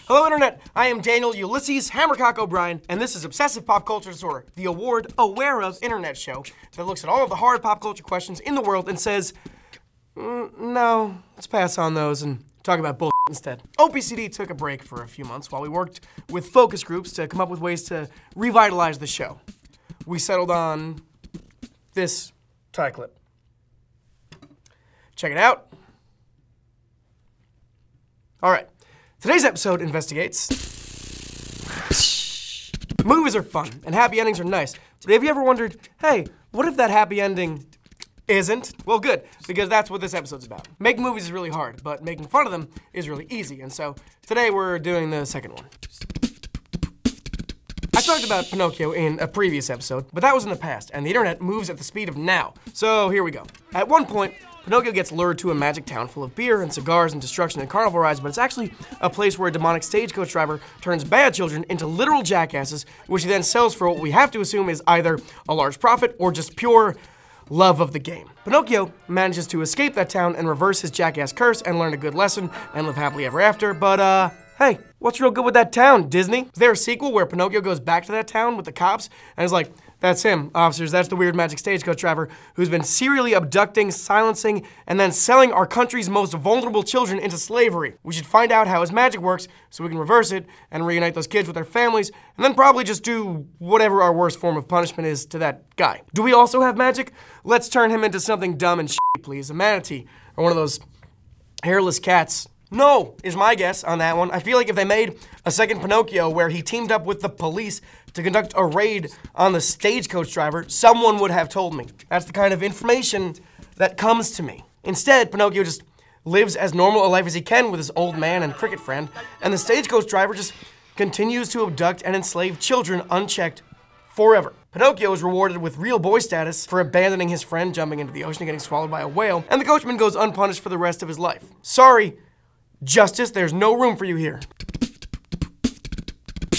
Hello Internet, I am Daniel Ulysses Hammercock O'Brien, and this is Obsessive Pop Culture Disorder, the award-aware of internet show that looks at all of the hard pop culture questions in the world and says, no, let's pass on those and talk about bullshit instead. OPCD took a break for a few months while we worked with focus groups to come up with ways to revitalize the show. We settled on this tie clip. Check it out. All right. Today's episode investigates. Movies are fun, and happy endings are nice. But have you ever wondered, hey, what if that happy ending isn't? Well, good, because that's what this episode's about. Making movies is really hard, but making fun of them is really easy, and so today we're doing the second one. I talked about Pinocchio in a previous episode, but that was in the past, and the internet moves at the speed of now. So here we go. At one point, Pinocchio gets lured to a magic town full of beer and cigars and destruction and carnival rides, but it's actually a place where a demonic stagecoach driver turns bad children into literal jackasses, which he then sells for what we have to assume is either a large profit or just pure love of the game. Pinocchio manages to escape that town and reverse his jackass curse and learn a good lesson and live happily ever after, but hey, what's real good with that town, Disney? Is there a sequel where Pinocchio goes back to that town with the cops and is like, that's him, officers, that's the weird magic stagecoach driver who's been serially abducting, silencing, and then selling our country's most vulnerable children into slavery. We should find out how his magic works so we can reverse it and reunite those kids with their families, and then probably just do whatever our worst form of punishment is to that guy. Do we also have magic? Let's turn him into something dumb and shitty, please. A manatee, or one of those hairless cats. No, is my guess on that one. I feel like if they made a second Pinocchio where he teamed up with the police to conduct a raid on the stagecoach driver, someone would have told me. That's the kind of information that comes to me. Instead, Pinocchio just lives as normal a life as he can with his old man and cricket friend, and the stagecoach driver just continues to abduct and enslave children unchecked forever. Pinocchio is rewarded with real boy status for abandoning his friend, jumping into the ocean and getting swallowed by a whale, and the coachman goes unpunished for the rest of his life. Sorry, Justice, there's no room for you here.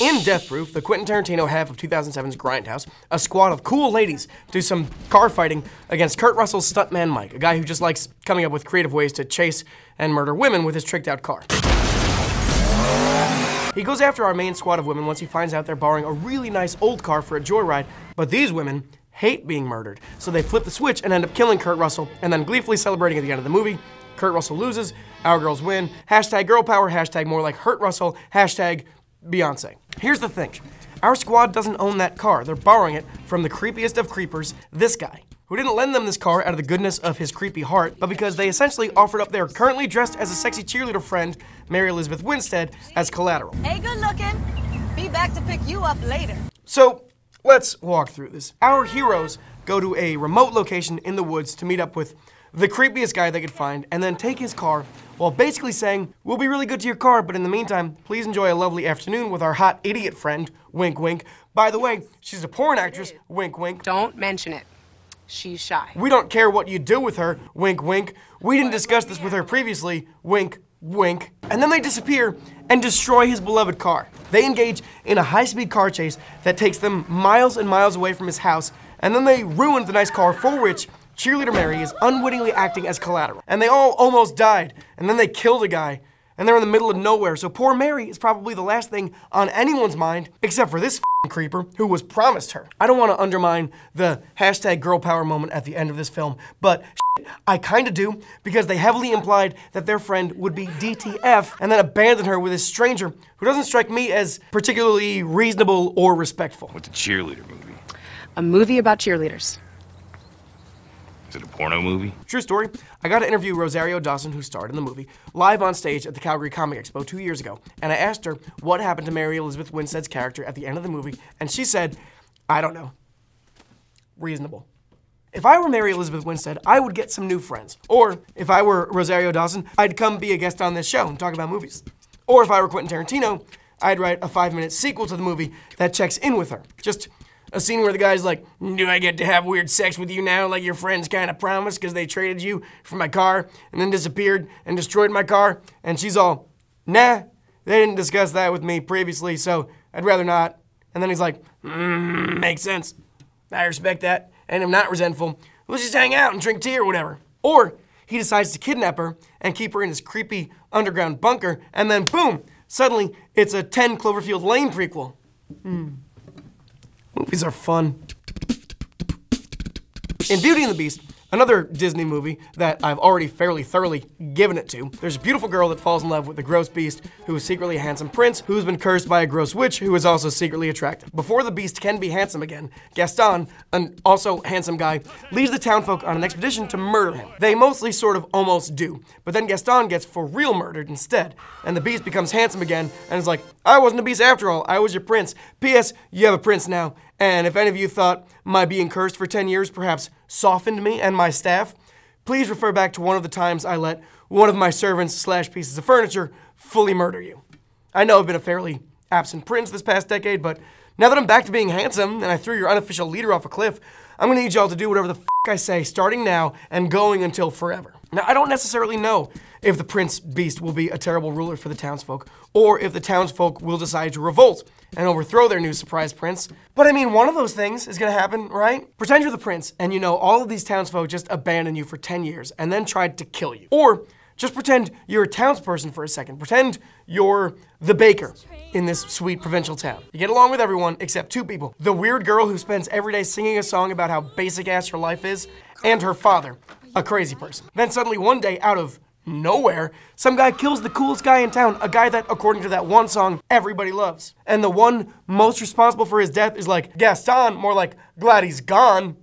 In Death Proof, the Quentin Tarantino half of 2007's Grindhouse, a squad of cool ladies do some car fighting against Kurt Russell's stuntman Mike, a guy who just likes coming up with creative ways to chase and murder women with his tricked out car. He goes after our main squad of women once he finds out they're borrowing a really nice old car for a joyride, but these women hate being murdered, so they flip the switch and end up killing Kurt Russell, and then gleefully celebrating at the end of the movie. Kurt Russell loses, our girls win, hashtag girl power, hashtag more like Hurt Russell, hashtag Beyonce. Here's the thing, our squad doesn't own that car, they're borrowing it from the creepiest of creepers, this guy, who didn't lend them this car out of the goodness of his creepy heart, but because they essentially offered up their currently dressed as a sexy cheerleader friend, Mary Elizabeth Winstead, as collateral. Hey, good looking. Be back to pick you up later. So, let's walk through this. Our heroes go to a remote location in the woods to meet up with the creepiest guy they could find, and then take his car while basically saying, we'll be really good to your car, but in the meantime, please enjoy a lovely afternoon with our hot idiot friend, wink wink. By the way, she's a porn actress, wink wink. Don't mention it. She's shy. We don't care what you do with her, wink wink. We didn't discuss this with her previously, wink wink. And then they disappear and destroy his beloved car. They engage in a high-speed car chase that takes them miles and miles away from his house, and then they ruin the nice car for which cheerleader Mary is unwittingly acting as collateral. And they all almost died, and then they killed a guy, and they're in the middle of nowhere, so poor Mary is probably the last thing on anyone's mind, except for this creeper who was promised her. I don't want to undermine the hashtag girl power moment at the end of this film, but I kinda do, because they heavily implied that their friend would be DTF and then abandon her with a stranger who doesn't strike me as particularly reasonable or respectful. What's a cheerleader movie? A movie about cheerleaders. Is it a porno movie? True story. I got to interview Rosario Dawson, who starred in the movie, live on stage at the Calgary Comic Expo 2 years ago, and I asked her what happened to Mary Elizabeth Winstead's character at the end of the movie, and she said, I don't know. Reasonable. If I were Mary Elizabeth Winstead, I would get some new friends. Or, if I were Rosario Dawson, I'd come be a guest on this show and talk about movies. Or if I were Quentin Tarantino, I'd write a 5-minute sequel to the movie that checks in with her. Just a scene where the guy's like, do I get to have weird sex with you now like your friends kind of promised because they traded you for my car and then disappeared and destroyed my car? And she's all, nah, they didn't discuss that with me previously, so I'd rather not. And then he's like, makes sense. I respect that, and I'm not resentful. Let's just hang out and drink tea or whatever. Or he decides to kidnap her and keep her in his creepy underground bunker, and then boom, suddenly it's a 10 Cloverfield Lane prequel. Movies are fun. In Beauty and the Beast, another Disney movie that I've already fairly thoroughly given it to, there's a beautiful girl that falls in love with the gross beast, who is secretly a handsome prince, who's been cursed by a gross witch, who is also secretly attractive. Before the beast can be handsome again, Gaston, an also handsome guy, leads the townfolk on an expedition to murder him. They mostly sort of almost do, but then Gaston gets for real murdered instead, and the beast becomes handsome again, and is like, I wasn't a beast after all, I was your prince. P.S. You have a prince now. And if any of you thought my being cursed for 10 years perhaps softened me and my staff, please refer back to one of the times I let one of my servants / pieces of furniture fully murder you. I know I've been a fairly absent prince this past decade, but now that I'm back to being handsome and I threw your unofficial leader off a cliff, I'm gonna need y'all to do whatever the f I say starting now and going until forever. Now, I don't necessarily know if the Prince Beast will be a terrible ruler for the townsfolk, or if the townsfolk will decide to revolt and overthrow their new surprise prince. But I mean, one of those things is gonna happen, right? Pretend you're the prince, and you know all of these townsfolk just abandoned you for 10 years and then tried to kill you. Or just pretend you're a townsperson for a second. Pretend you're the baker in this sweet provincial town. You get along with everyone except two people. The weird girl who spends every day singing a song about how basic ass her life is, and her father, a crazy person. Then suddenly one day, out of nowhere, some guy kills the coolest guy in town, a guy that, according to that one song, everybody loves. And the one most responsible for his death is like, Gaston, more like, glad he's gone.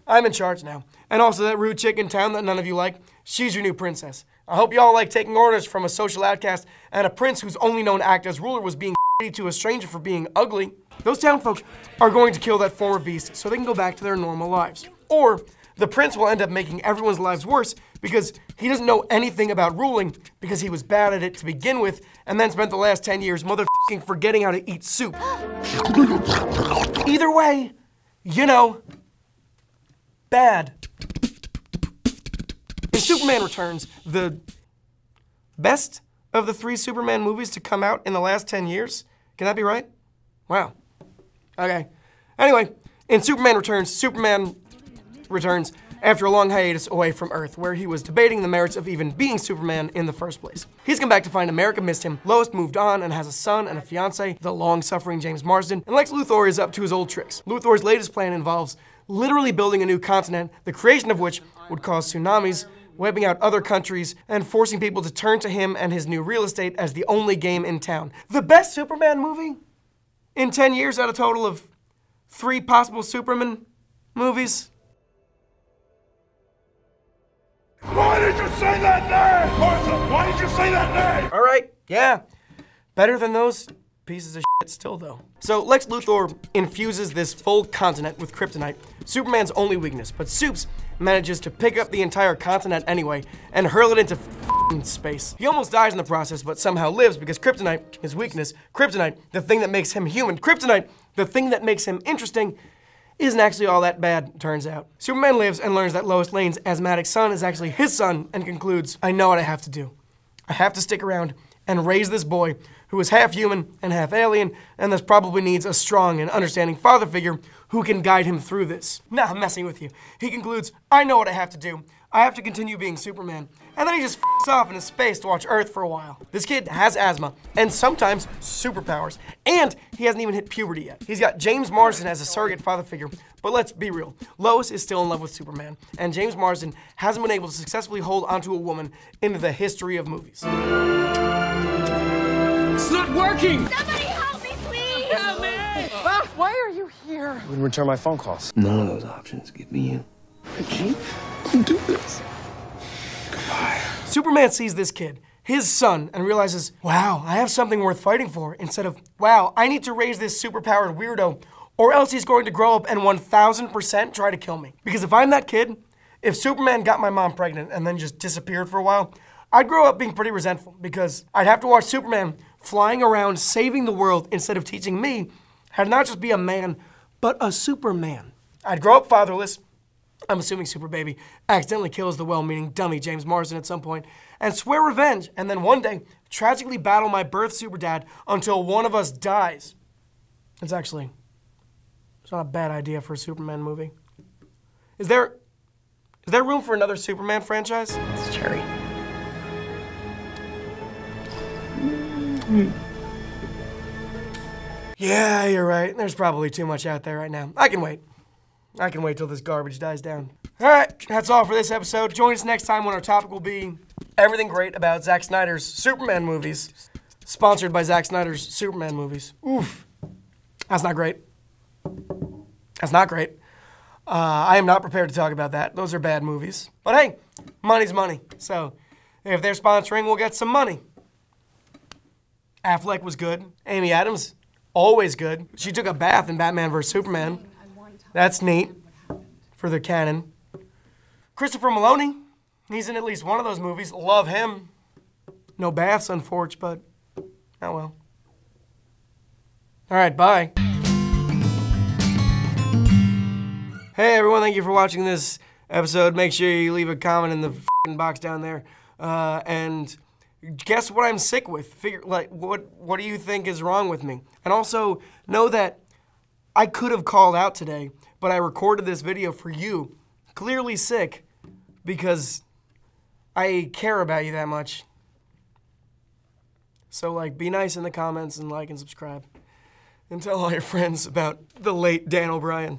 I'm in charge now. And also that rude chick in town that none of you like, she's your new princess. I hope y'all like taking orders from a social outcast and a prince whose only known act as ruler was being to a stranger for being ugly. Those townfolk are going to kill that former beast so they can go back to their normal lives. Or the prince will end up making everyone's lives worse because he doesn't know anything about ruling because he was bad at it to begin with and then spent the last 10 years motherfucking forgetting how to eat soup. Either way, you know, bad. In Superman Returns, the best of the 3 Superman movies to come out in the last 10 years. Can that be right? Wow. Okay. Anyway, in Superman Returns, Superman returns after a long hiatus away from Earth, where he was debating the merits of even being Superman in the first place. He's come back to find America missed him, Lois moved on and has a son and a fiance, the long-suffering James Marsden, and Lex Luthor is up to his old tricks. Luthor's latest plan involves literally building a new continent, the creation of which would cause tsunamis, wiping out other countries, and forcing people to turn to him and his new real estate as the only game in town. The best Superman movie in 10 years out of a total of 3 possible Superman movies. Why did you say that name? Martha, why did you say that name? All right, yeah. Better than those pieces of shit still, though. So Lex Luthor infuses this full continent with kryptonite, Superman's only weakness, but Supes manages to pick up the entire continent anyway and hurl it into f***ing space. He almost dies in the process, but somehow lives because kryptonite, his weakness, kryptonite, the thing that makes him human, kryptonite, the thing that makes him interesting, isn't actually all that bad, turns out. Superman lives and learns that Lois Lane's asthmatic son is actually his son and concludes, I know what I have to do. I have to stick around and raise this boy who is half human and half alien and thus probably needs a strong and understanding father figure who can guide him through this. Nah, I'm messing with you. He concludes, I know what I have to do. I have to continue being Superman. And then he just f***s off into space to watch Earth for a while. This kid has asthma, and sometimes superpowers, and he hasn't even hit puberty yet. He's got James Marsden as a surrogate father figure, but let's be real. Lois is still in love with Superman, and James Marsden hasn't been able to successfully hold onto a woman into the history of movies. It's not working! Somebody help me, please! Help me! Why are you here? I wouldn't return my phone calls. None of those options give me you. I can't do this. Goodbye. Superman sees this kid, his son, and realizes, wow, I have something worth fighting for, instead of, wow, I need to raise this superpowered weirdo, or else he's going to grow up and 1000% try to kill me. Because if I'm that kid, if Superman got my mom pregnant and then just disappeared for a while, I'd grow up being pretty resentful, because I'd have to watch Superman flying around saving the world instead of teaching me how to not just be a man, but a Superman. I'd grow up fatherless. I'm assuming Super Baby accidentally kills the well-meaning dummy James Marsden at some point, and swear revenge, and then one day tragically battle my birth super dad until one of us dies. It's not a bad idea for a Superman movie. Is there Is there room for another Superman franchise? It's cherry. Yeah, you're right. There's probably too much out there right now. I can wait. I can wait till this garbage dies down. All right, that's all for this episode. Join us next time when our topic will be everything great about Zack Snyder's Superman movies. Sponsored by Zack Snyder's Superman movies. Oof. That's not great. That's not great. I am not prepared to talk about that. Those are bad movies. But hey, money's money. So if they're sponsoring, we'll get some money. Affleck was good. Amy Adams, always good. She took a bath in Batman vs. Superman. That's neat for the canon. Christopher Maloney, he's in at least one of those movies. Love him. No baths, unfortunately, but oh well. All right, bye. Hey everyone, thank you for watching this episode. Make sure you leave a comment in the f***ing box down there. And guess what I'm sick with? Figure, like, what do you think is wrong with me? And also, know that I could have called out today, but I recorded this video for you, clearly sick, because I care about you that much. So, like, be nice in the comments and like and subscribe. And tell all your friends about the late Dan O'Brien.